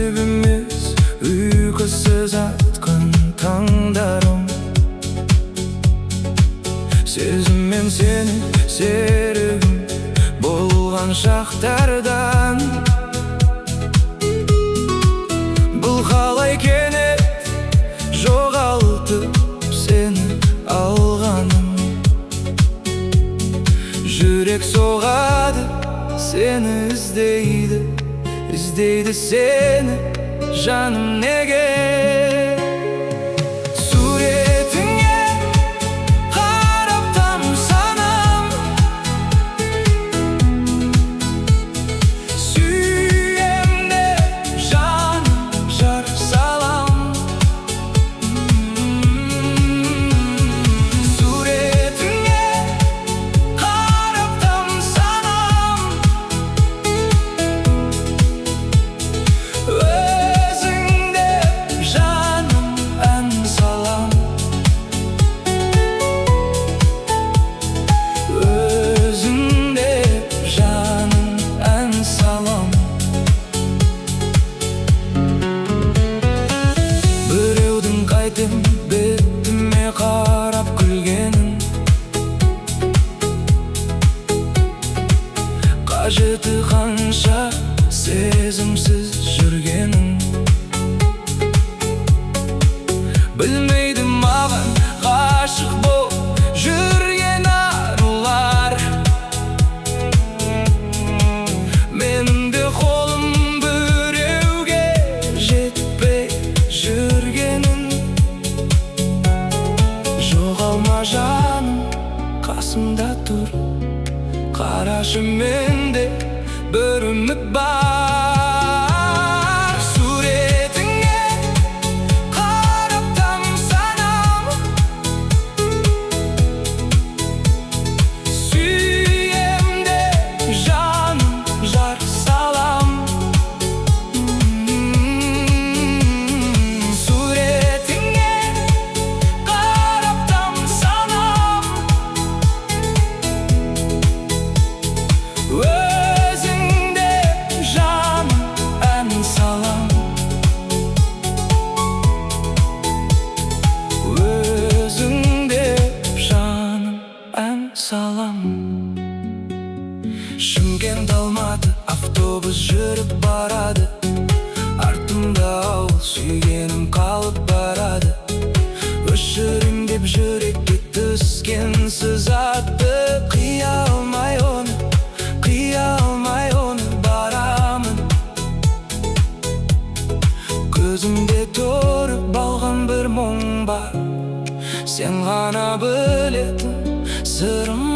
Nasiibimiz uykusuz atkan tаңдарым. Сезіммен сені серігім болған шақтардан. Бұл қалай кенет жоғалтып сені алғаным. Жүрек соғады, сені іздейді, іздейді сені жаным неге? Суретіңе қарап тамсанам, сүйем деп жаным жар салам. Суретіңе қарап тамсанам, өзіңде жаным ән салам. Өзіңде жаным ән салам. Біреудің қайтем бетіме қарап күлгенін, қажеті қанша сезімсіз жүргенін. Білмейді маған ғашық болып жүрген арулар. Менің де қолым біреуге жетпей жүргенін. Жоғалма жаным, қасымда тұр, қарашы менде бір үміт бар. Суретіңе қарап тамсанам, сүйем деп жаным жар салам. Суретіңе қарап тамсанам, өзіңде жаным ән салам. Өзіңде жаным ән салам. Шымкент, Алматы автобус жүріп барады, артымда ауыл сүйгенім қалып барады. Өшірем деп жүрекке түскен сызатты, қия алмай оны, қия алмай оны барамын. Көзімде тұрып алған бір мұң бар, сен ғана білетін сырым